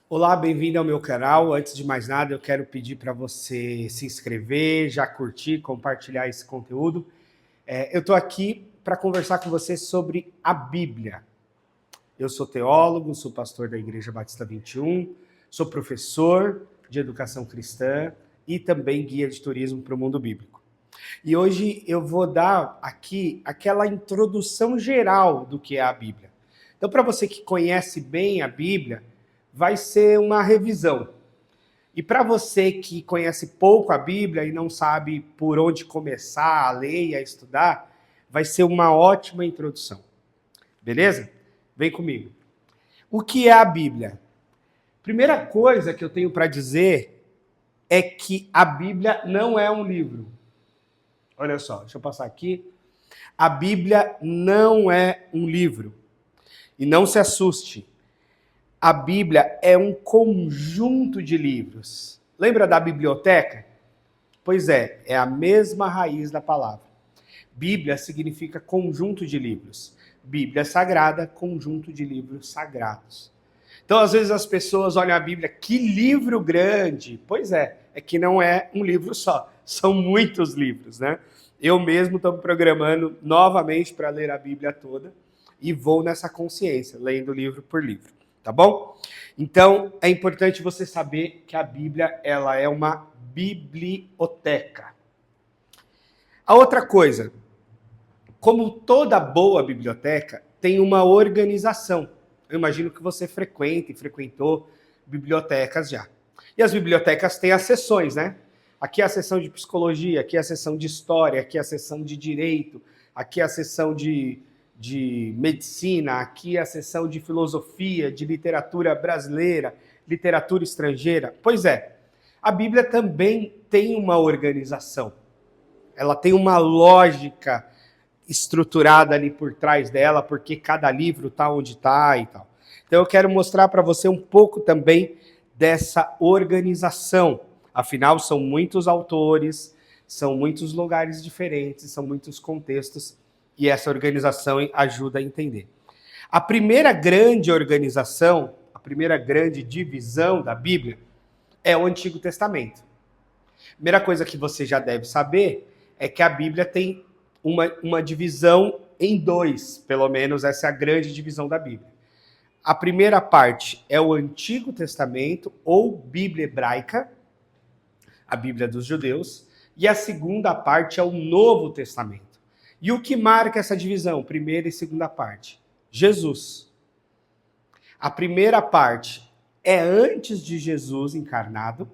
Olá, bem-vindo ao meu canal. Antes de mais nada, eu quero pedir para você se inscrever, já curtir, compartilhar esse conteúdo. Eu estou aqui para conversar com você sobre a Bíblia. Eu sou teólogo, sou pastor da Igreja Batista 21, sou professor de educação cristã e também guia de turismo para o mundo bíblico. E hoje eu vou dar aqui aquela introdução geral do que é a Bíblia. Então, para você que conhece bem a Bíblia, vai ser uma revisão. E para você que conhece pouco a Bíblia e não sabe por onde começar a ler e a estudar, vai ser uma ótima introdução. Beleza? Vem comigo. O que é a Bíblia? Primeira coisa que eu tenho para dizer é que a Bíblia não é um livro. Olha só, deixa eu passar aqui. A Bíblia não é um livro. E não se assuste. A Bíblia é um conjunto de livros. Lembra da biblioteca? Pois é a mesma raiz da palavra. Bíblia significa conjunto de livros. Bíblia sagrada, conjunto de livros sagrados. Então, às vezes as pessoas olham a Bíblia, que livro grande! Pois é que não é um livro só, são muitos livros, né? Eu mesmo estou me programando novamente para ler a Bíblia toda e vou nessa consciência, lendo livro por livro. Tá bom? Então, é importante você saber que a Bíblia, ela é uma biblioteca. A outra coisa, como toda boa biblioteca, tem uma organização. Eu imagino que você frequentou bibliotecas já. E as bibliotecas têm as seções, né? Aqui é a seção de psicologia, aqui é a seção de história, aqui é a seção de direito, aqui é a seção de medicina, aqui a seção de filosofia, de literatura brasileira, literatura estrangeira. Pois é, a Bíblia também tem uma organização. Ela tem uma lógica estruturada ali por trás dela, porque cada livro está onde está e tal. Então eu quero mostrar para você um pouco também dessa organização. Afinal, são muitos autores, são muitos lugares diferentes, são muitos contextos, e essa organização ajuda a entender. A primeira grande organização, a primeira grande divisão da Bíblia é o Antigo Testamento. A primeira coisa que você já deve saber é que a Bíblia tem uma divisão em dois, pelo menos essa é a grande divisão da Bíblia. A primeira parte é o Antigo Testamento, ou Bíblia hebraica, a Bíblia dos judeus, e a segunda parte é o Novo Testamento. E o que marca essa divisão, primeira e segunda parte? Jesus. A primeira parte é antes de Jesus encarnado.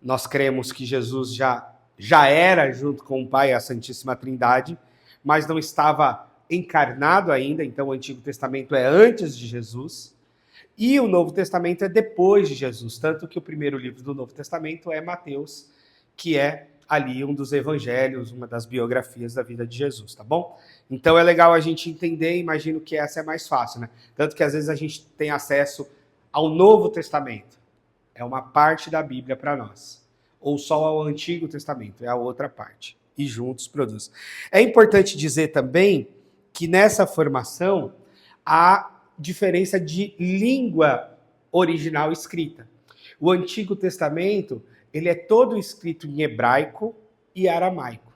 Nós cremos que Jesus já era junto com o Pai, a Santíssima Trindade, mas não estava encarnado ainda, então o Antigo Testamento é antes de Jesus. E o Novo Testamento é depois de Jesus, tanto que o primeiro livro do Novo Testamento é Mateus, que é ali um dos evangelhos, uma das biografias da vida de Jesus, tá bom? Então é legal a gente entender, imagino que essa é mais fácil, né? Tanto que às vezes a gente tem acesso ao Novo Testamento, é uma parte da Bíblia para nós. Ou só ao Antigo Testamento, é a outra parte. E juntos produz. É importante dizer também que nessa formação há diferença de língua original escrita. O Antigo Testamento, ele é todo escrito em hebraico e aramaico.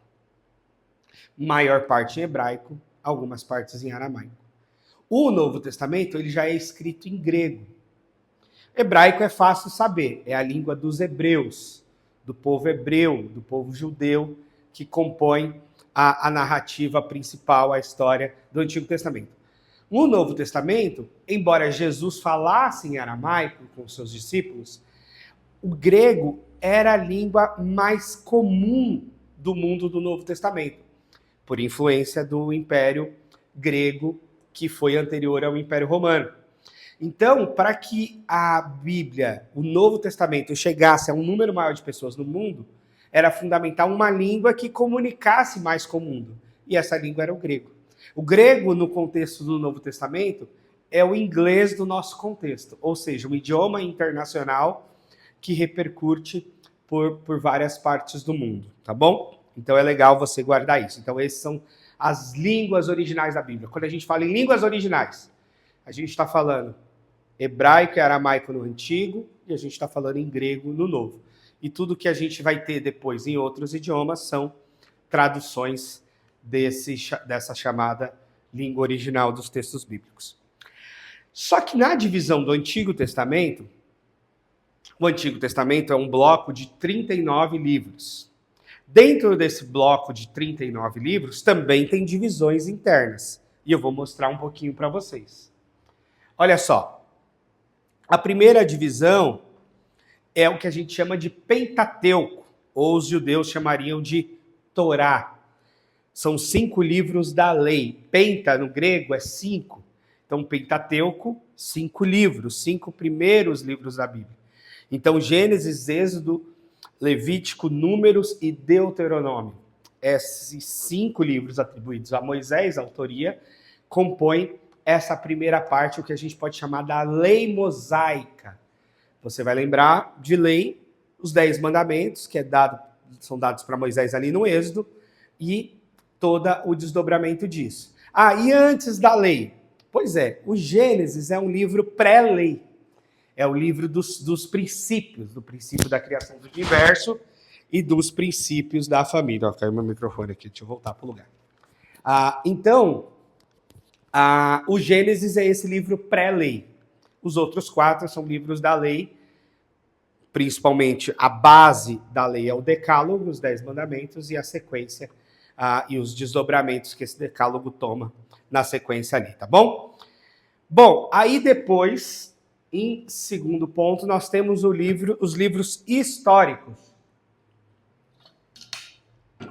Maior parte em hebraico, algumas partes em aramaico. O Novo Testamento, ele já é escrito em grego. Hebraico é fácil saber, é a língua dos hebreus, do povo hebreu, do povo judeu, que compõe a narrativa principal, a história do Antigo Testamento. No Novo Testamento, embora Jesus falasse em aramaico com seus discípulos, o grego era a língua mais comum do mundo do Novo Testamento, por influência do Império Grego, que foi anterior ao Império Romano. Então, para que a Bíblia, o Novo Testamento, chegasse a um número maior de pessoas no mundo, era fundamental uma língua que comunicasse mais com o mundo. E essa língua era o grego. O grego, no contexto do Novo Testamento, é o inglês do nosso contexto, ou seja, um idioma internacional que repercute por várias partes do mundo, tá bom? Então é legal você guardar isso. Então essas são as línguas originais da Bíblia. Quando a gente fala em línguas originais, a gente está falando hebraico e aramaico no Antigo, e a gente está falando em grego no Novo. E tudo que a gente vai ter depois em outros idiomas são traduções dessa chamada língua original dos textos bíblicos. Só que na divisão do Antigo Testamento, o Antigo Testamento é um bloco de 39 livros. Dentro desse bloco de 39 livros, também tem divisões internas. E eu vou mostrar um pouquinho para vocês. Olha só. A primeira divisão é o que a gente chama de Pentateuco, ou os judeus chamariam de Torá. São 5 livros da lei. Penta, no grego, é 5. Então, Pentateuco, 5 livros, 5 primeiros livros da Bíblia. Então, Gênesis, Êxodo, Levítico, Números e Deuteronômio. Esses 5 livros atribuídos a Moisés, a autoria, compõem essa primeira parte, o que a gente pode chamar da lei mosaica. Você vai lembrar de lei, os 10 mandamentos, que são dados para Moisés ali no Êxodo, e todo o desdobramento disso. E antes da lei? Pois é, o Gênesis é um livro pré-lei. É o livro dos princípios, do princípio da criação do universo e dos princípios da família. Caiu meu microfone aqui, deixa eu voltar para o lugar. Então, o Gênesis é esse livro pré-lei. Os outros 4 são livros da lei, principalmente a base da lei é o Decálogo, os 10 mandamentos, e a sequência e os desdobramentos que esse Decálogo toma na sequência ali, tá bom? Bom, aí depois... Em segundo ponto, nós temos os livros históricos.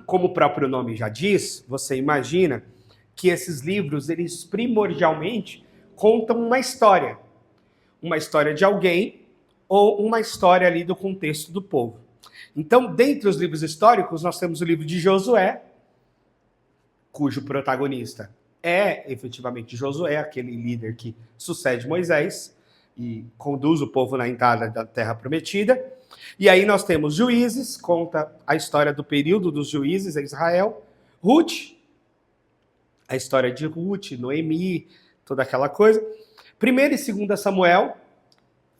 Como o próprio nome já diz, você imagina que esses livros, eles primordialmente contam uma história. Uma história de alguém ou uma história ali do contexto do povo. Então, dentre os livros históricos, nós temos o livro de Josué, cujo protagonista é efetivamente Josué, aquele líder que sucede Moisés e conduz o povo na entrada da Terra Prometida. E aí nós temos Juízes, conta a história do período dos juízes em Israel. Ruth, a história de Ruth, Noemi, toda aquela coisa. 1º e 2º Samuel,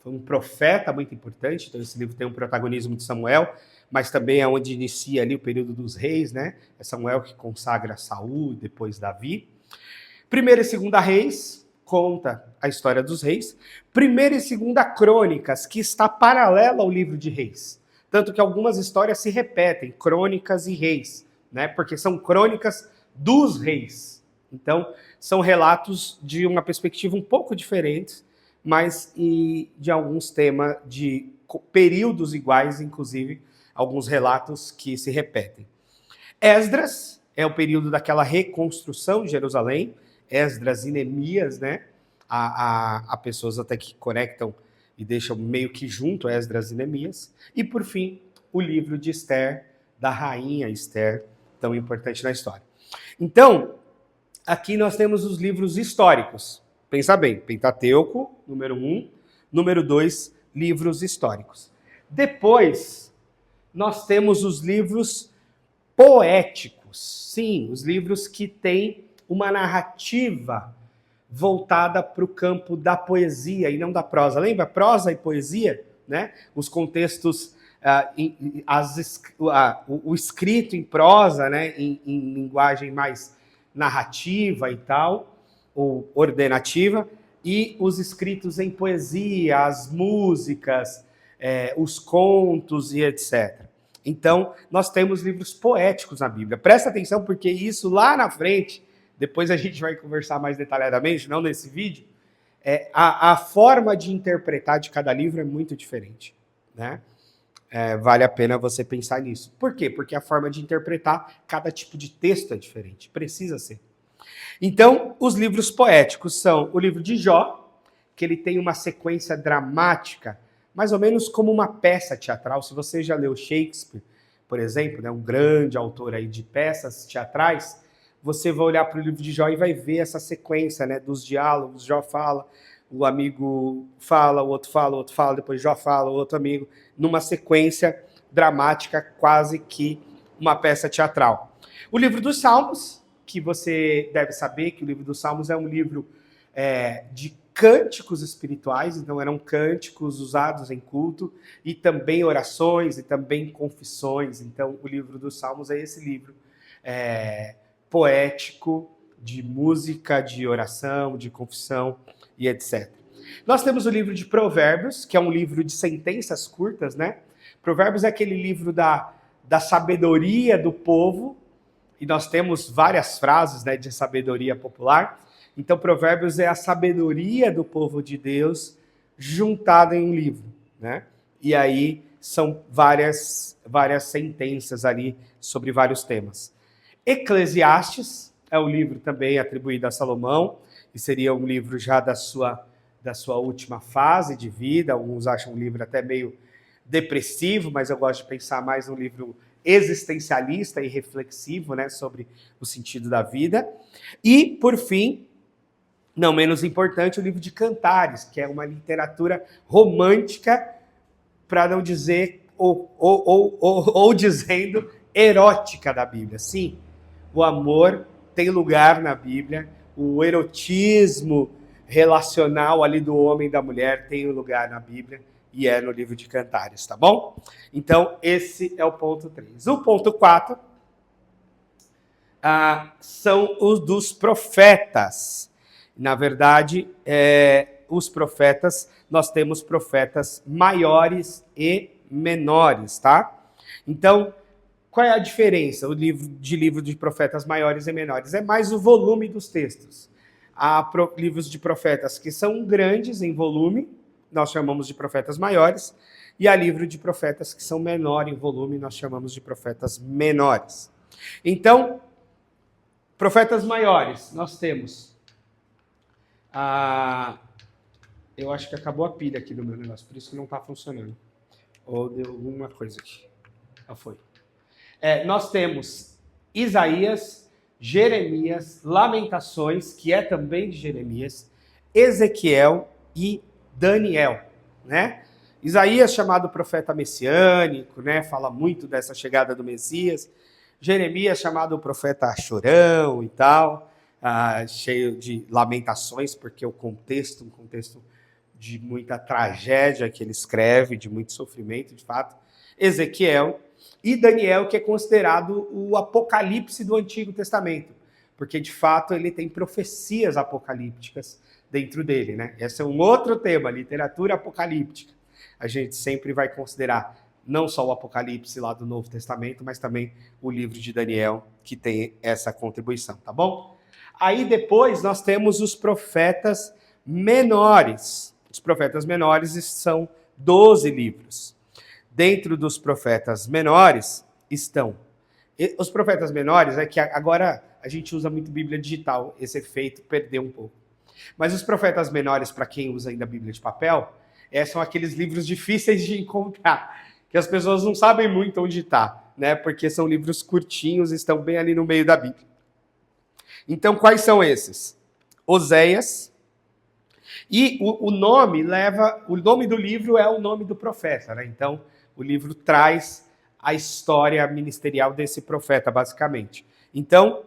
foi um profeta muito importante, então esse livro tem um protagonismo de Samuel, mas também é onde inicia ali o período dos reis, né? É Samuel que consagra Saul e depois Davi. 1º e 2º Reis, conta a história dos reis. 1ª e 2ª Crônicas, que está paralela ao livro de Reis. Tanto que algumas histórias se repetem, Crônicas e Reis, né? Porque são crônicas dos reis. Então, são relatos de uma perspectiva um pouco diferente, mas de alguns temas de períodos iguais, inclusive alguns relatos que se repetem. Esdras é o período daquela reconstrução de Jerusalém, Esdras e Neemias, né? Há pessoas até que conectam e deixam meio que junto Esdras e Neemias. E, por fim, o livro de Esther, da rainha Esther, tão importante na história. Então, aqui nós temos os livros históricos. Pensa bem, Pentateuco, número 1. Número 2, livros históricos. Depois, nós temos os livros poéticos. Sim, os livros que têm uma narrativa voltada para o campo da poesia e não da prosa. Lembra? Prosa e poesia, né? Os contextos, o escrito em prosa, né? Em linguagem mais narrativa e tal, ou ordenativa, e os escritos em poesia, as músicas, os contos e etc. Então, nós temos livros poéticos na Bíblia. Presta atenção, porque isso lá na frente, depois a gente vai conversar mais detalhadamente, não nesse vídeo, a forma de interpretar de cada livro é muito diferente, né? Vale a pena você pensar nisso. Por quê? Porque a forma de interpretar cada tipo de texto é diferente, precisa ser. Então, os livros poéticos são o livro de Jó, que ele tem uma sequência dramática, mais ou menos como uma peça teatral. Se você já leu Shakespeare, por exemplo, né, um grande autor aí de peças teatrais, você vai olhar para o livro de Jó e vai ver essa sequência, né, dos diálogos. Jó fala, o amigo fala, o outro fala, depois Jó fala, o outro amigo, numa sequência dramática, quase que uma peça teatral. O livro dos Salmos, que você deve saber que o livro dos Salmos é um livro de cânticos espirituais, então eram cânticos usados em culto, e também orações, e também confissões. Então o livro dos Salmos é esse livro poético, de música, de oração, de confissão e etc. Nós temos o livro de Provérbios, que é um livro de sentenças curtas, né? Provérbios é aquele livro da sabedoria do povo, e nós temos várias frases, né, de sabedoria popular. Então, Provérbios é a sabedoria do povo de Deus juntada em um livro, né? E aí são várias sentenças ali sobre vários temas. Eclesiastes é um livro também atribuído a Salomão, e seria um livro já da sua última fase de vida. Alguns acham um livro até meio depressivo, mas eu gosto de pensar mais num livro existencialista e reflexivo, né, sobre o sentido da vida. E, por fim, não menos importante, o livro de Cantares, que é uma literatura romântica, para não dizer, ou dizendo, erótica da Bíblia. Sim, o amor tem lugar na Bíblia, o erotismo relacional ali do homem e da mulher tem lugar na Bíblia, e é no livro de Cantares, tá bom? Então, esse é o ponto 3. O ponto 4 são os dos profetas. Na verdade, os profetas, nós temos profetas maiores e menores, tá? Então, qual é a diferença? O livro de profetas maiores e menores é mais o volume dos textos. Há livros de profetas que são grandes em volume, nós chamamos de profetas maiores, e há livro de profetas que são menor em volume, nós chamamos de profetas menores. Então, profetas maiores, nós temos... eu acho que acabou a pilha aqui do meu negócio, por isso que não está funcionando. Ou deu alguma coisa aqui. Foi. Nós temos Isaías, Jeremias, Lamentações, que é também de Jeremias, Ezequiel e Daniel, né? Isaías, chamado profeta messiânico, né? Fala muito dessa chegada do Messias. Jeremias, chamado profeta chorão e tal, cheio de lamentações, porque um contexto de muita tragédia que ele escreve, de muito sofrimento, de fato. Ezequiel e Daniel, que é considerado o apocalipse do Antigo Testamento, porque de fato ele tem profecias apocalípticas dentro dele, né? Esse é um outro tema, literatura apocalíptica. A gente sempre vai considerar não só o Apocalipse lá do Novo Testamento, mas também o livro de Daniel, que tem essa contribuição, tá bom? Aí depois nós temos os profetas menores. Os profetas menores são 12 livros. Dentro dos profetas menores estão... Os profetas menores é que agora a gente usa muito Bíblia digital, esse efeito perdeu um pouco. Mas os profetas menores, para quem usa ainda a Bíblia de papel, são aqueles livros difíceis de encontrar, que as pessoas não sabem muito onde está, né? Porque são livros curtinhos, estão bem ali no meio da Bíblia. Então, quais são esses? Oséias. E o nome do livro é o nome do profeta, né? Então, o livro traz a história ministerial desse profeta, basicamente. Então,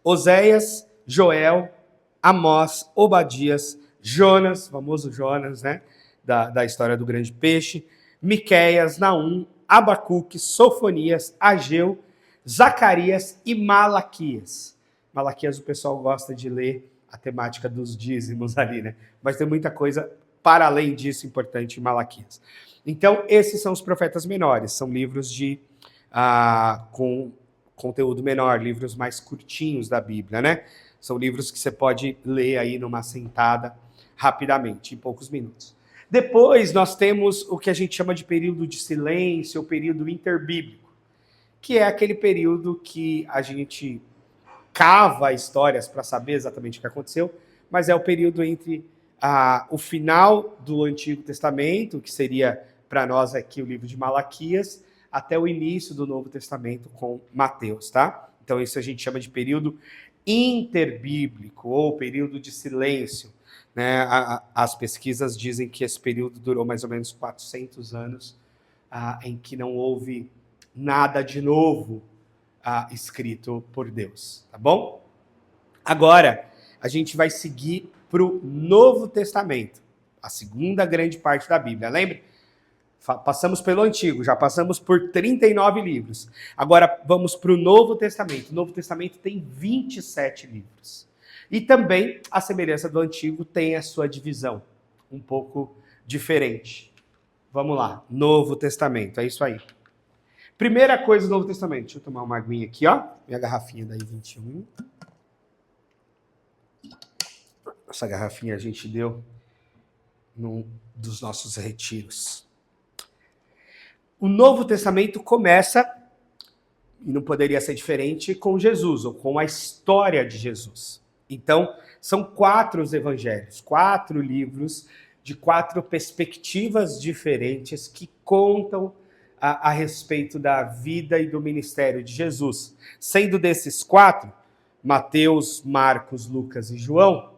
Oséias, Joel, Amós, Obadias, Jonas, famoso Jonas, né? Da história do grande peixe, Miqueias, Naum, Abacuque, Sofonias, Ageu, Zacarias e Malaquias. Malaquias o pessoal gosta de ler a temática dos dízimos ali, né? Mas tem muita coisa para além disso importante em Malaquias. Então, esses são os profetas menores, são livros com conteúdo menor, livros mais curtinhos da Bíblia, né? São livros que você pode ler aí numa sentada rapidamente, em poucos minutos. Depois nós temos o que a gente chama de período de silêncio, ou período interbíblico, que é aquele período que a gente cava histórias para saber exatamente o que aconteceu, mas é o período entre o final do Antigo Testamento, que seria para nós aqui o livro de Malaquias, até o início do Novo Testamento com Mateus, tá? Então isso a gente chama de período interbíblico, ou período de silêncio, né? As pesquisas dizem que esse período durou mais ou menos 400 anos, em que não houve nada de novo escrito por Deus, tá bom? Agora, a gente vai seguir para o Novo Testamento, a segunda grande parte da Bíblia. Lembra? Passamos pelo Antigo, já passamos por 39 livros. Agora vamos para o Novo Testamento. O Novo Testamento tem 27 livros. E também, a semelhança do Antigo, tem a sua divisão, um pouco diferente. Vamos lá, Novo Testamento, é isso aí. Primeira coisa do Novo Testamento, deixa eu tomar uma aguinha aqui, ó. Minha garrafinha da I21. Essa garrafinha a gente deu num dos nossos retiros. O Novo Testamento começa, e não poderia ser diferente, com Jesus, ou com a história de Jesus. Então, são 4 os evangelhos, 4 livros de 4 perspectivas diferentes que contam a respeito da vida e do ministério de Jesus. Sendo desses 4, Mateus, Marcos, Lucas e João,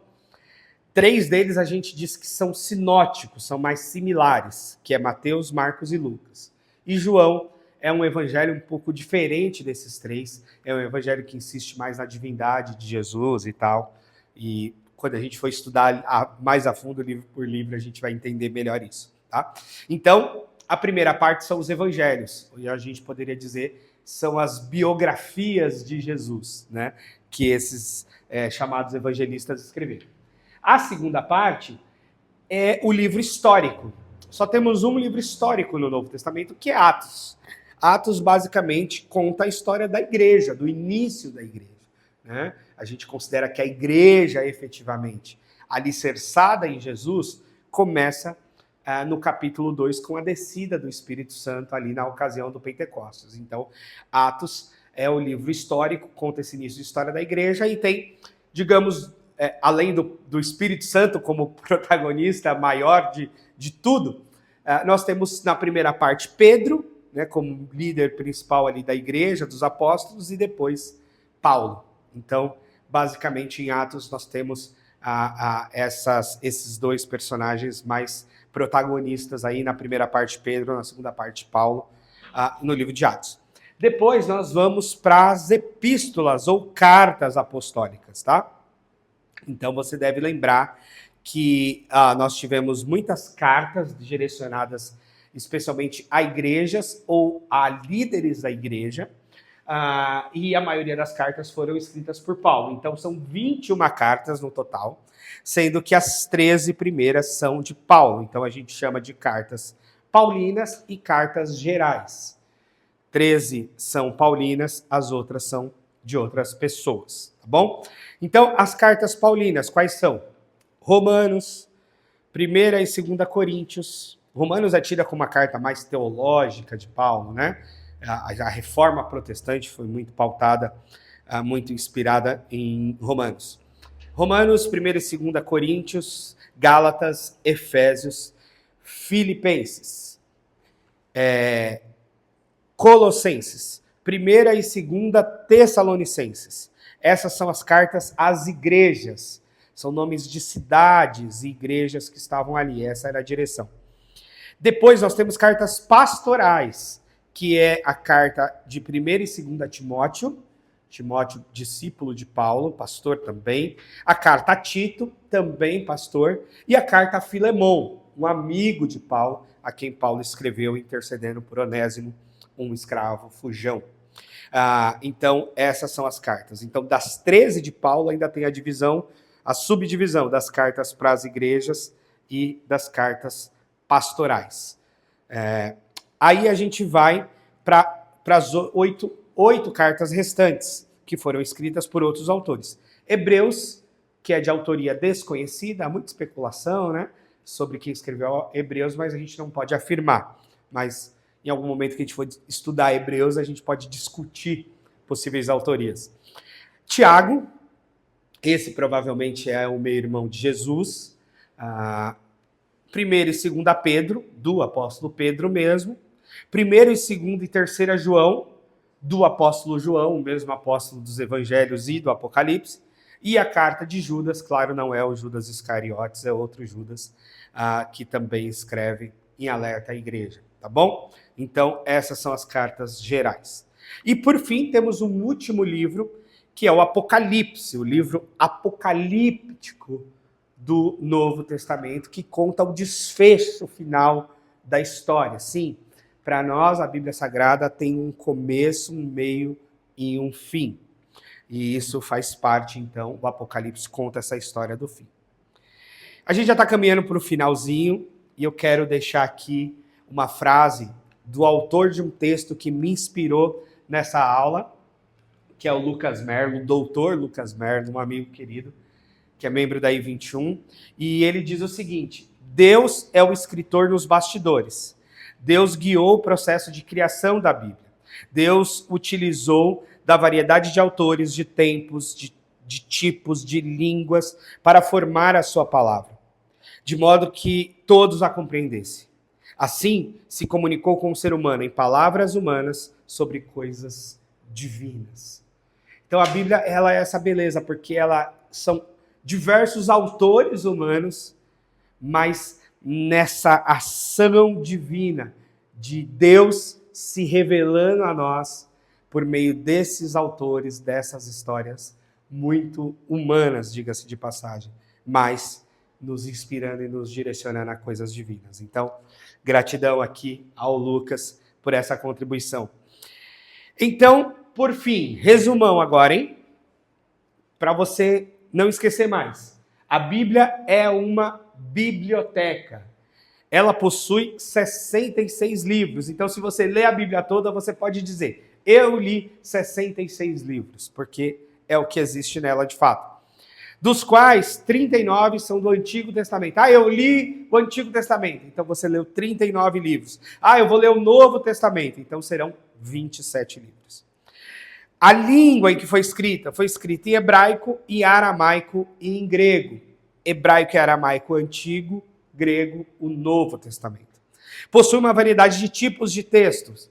3 deles a gente diz que são sinóticos, são mais similares, que é Mateus, Marcos e Lucas. E João é um evangelho um pouco diferente desses 3, é um evangelho que insiste mais na divindade de Jesus e tal, e quando a gente for estudar mais a fundo, livro por livro, a gente vai entender melhor isso, tá? Então, a primeira parte são os evangelhos, e a gente poderia dizer são as biografias de Jesus, né? Que esses chamados evangelistas escreveram. A segunda parte é o livro histórico. Só temos um livro histórico no Novo Testamento, que é Atos. Atos, basicamente, conta a história da igreja, do início da igreja, né? A gente considera que a igreja, efetivamente, alicerçada em Jesus, começa no capítulo 2, com a descida do Espírito Santo ali na ocasião do Pentecostes. Então, Atos é o livro histórico, conta esse início de história da igreja e tem, digamos, além do Espírito Santo como protagonista maior de tudo, nós temos na primeira parte Pedro, né, como líder principal ali da igreja, dos apóstolos, e depois Paulo. Então, basicamente, em Atos nós temos esses 2 personagens mais protagonistas aí, na primeira parte Pedro, na segunda parte Paulo, no livro de Atos. Depois nós vamos para as epístolas ou cartas apostólicas, tá? Então você deve lembrar que nós tivemos muitas cartas direcionadas especialmente a igrejas ou a líderes da igreja, e a maioria das cartas foram escritas por Paulo. Então são 21 cartas no total, sendo que as 13 primeiras são de Paulo. Então a gente chama de cartas paulinas e cartas gerais. 13 são paulinas, as outras são de outras pessoas, tá bom? Então, as cartas paulinas, quais são? Romanos, 1ª e 2ª Coríntios. Romanos é tida como a carta mais teológica de Paulo, né? A reforma protestante foi muito pautada, muito inspirada em Romanos. Romanos, 1ª e 2ª Coríntios, Gálatas, Efésios, Filipenses, Colossenses, 1ª e 2ª Tessalonicenses. Essas são as cartas às igrejas. São nomes de cidades e igrejas que estavam ali. Essa era a direção. Depois nós temos cartas pastorais, que é a carta de 1ª e 2ª Timóteo. Timóteo, discípulo de Paulo, pastor também. A carta a Tito, também pastor. E a carta a Filemon, um amigo de Paulo, a quem Paulo escreveu intercedendo por Onésimo, um escravo fujão. Então, essas são as cartas. Então, das 13 de Paulo, ainda tem a divisão, a subdivisão das cartas para as igrejas e das cartas pastorais. Aí a gente vai para as 8 cartas restantes, que foram escritas por outros autores. Hebreus, que é de autoria desconhecida, há muita especulação, né, sobre quem escreveu Hebreus, mas a gente não pode afirmar. Mas em algum momento que a gente for estudar Hebreus, a gente pode discutir possíveis autorias. Tiago, esse provavelmente é o meio-irmão de Jesus. 1ª e 2ª Pedro, do apóstolo Pedro mesmo. 1ª e 2ª e 3ª João, do apóstolo João, o mesmo apóstolo dos evangelhos e do Apocalipse. E a carta de Judas, claro, não é o Judas Iscariotes, é outro Judas, que também escreve em alerta à igreja, tá bom? Então, essas são as cartas gerais. E, por fim, temos um último livro, que é o Apocalipse, o livro apocalíptico do Novo Testamento, que conta o desfecho final da história. Sim, para nós a Bíblia Sagrada tem um começo, um meio e um fim. E isso faz parte, então, o Apocalipse conta essa história do fim. A gente já está caminhando para o finalzinho e eu quero deixar aqui uma frase do autor de um texto que me inspirou nessa aula, que é o Lucas Merlo, o doutor Lucas Merlo, um amigo querido, que é membro da I21, e ele diz o seguinte: Deus é o escritor nos bastidores. Deus guiou o processo de criação da Bíblia. Deus utilizou da variedade de autores, de tempos, de tipos, de línguas, para formar a sua palavra, de modo que todos a compreendessem. Assim, se comunicou com o ser humano em palavras humanas sobre coisas divinas. Então a Bíblia, ela é essa beleza, porque ela são diversos autores humanos, mas nessa ação divina de Deus se revelando a nós por meio desses autores, dessas histórias muito humanas, diga-se de passagem, mas nos inspirando e nos direcionando a coisas divinas. Então, gratidão aqui ao Lucas por essa contribuição. Então, por fim, resumão agora, hein? Para você não esquecer mais. A Bíblia é uma biblioteca. Ela possui 66 livros. Então, se você lê a Bíblia toda, você pode dizer: eu li 66 livros, porque é o que existe nela de fato. Dos quais 39 são do Antigo Testamento. Ah, eu li o Antigo Testamento. Então você leu 39 livros. Ah, eu vou ler o Novo Testamento. Então serão 27 livros. A língua em que foi escrita em hebraico, em aramaico e em grego. Hebraico e aramaico antigo, grego o Novo Testamento. Possui uma variedade de tipos de textos.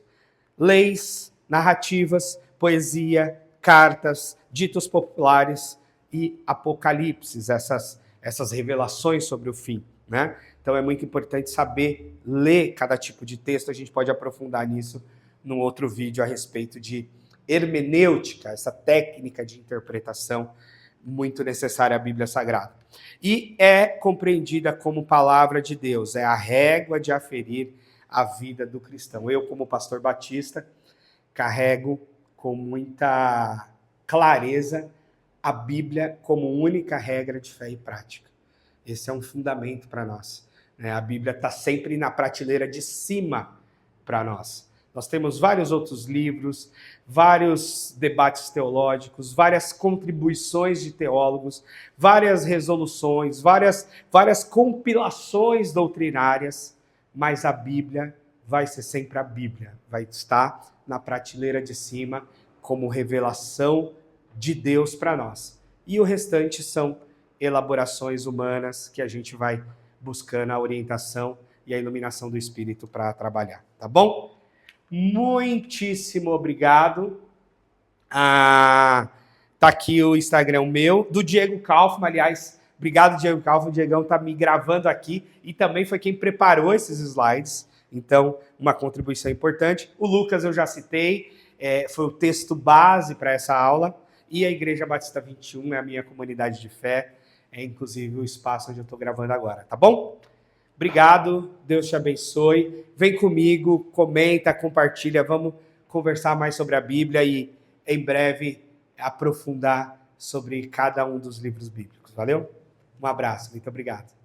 Leis, narrativas, poesia, cartas, ditos populares e apocalipses, essas revelações sobre o fim, né? Então é muito importante saber ler cada tipo de texto. A gente pode aprofundar nisso num outro vídeo a respeito de hermenêutica, essa técnica de interpretação muito necessária à Bíblia Sagrada. E é compreendida como palavra de Deus, é a régua de aferir a vida do cristão. Eu, como pastor batista, carrego com muita clareza a Bíblia como única regra de fé e prática. Esse é um fundamento para nós. A Bíblia está sempre na prateleira de cima para nós. Nós temos vários outros livros, vários debates teológicos, várias contribuições de teólogos, várias resoluções, várias compilações doutrinárias, mas a Bíblia vai ser sempre a Bíblia, vai estar na prateleira de cima como revelação de Deus para nós. E o restante são elaborações humanas que a gente vai buscando a orientação e a iluminação do Espírito para trabalhar, tá bom? Muitíssimo obrigado. Tá aqui o Instagram meu, do Diego Kaufmann, aliás, obrigado Diego Kaufmann, o Diegão tá me gravando aqui e também foi quem preparou esses slides, então uma contribuição importante. O Lucas eu já citei, foi o texto base para essa aula, e a Igreja Batista 21 é a minha comunidade de fé, é inclusive o espaço onde eu estou gravando agora, tá bom? Obrigado, Deus te abençoe. Vem comigo, comenta, compartilha, vamos conversar mais sobre a Bíblia e em breve aprofundar sobre cada um dos livros bíblicos. Valeu? Um abraço, muito obrigado.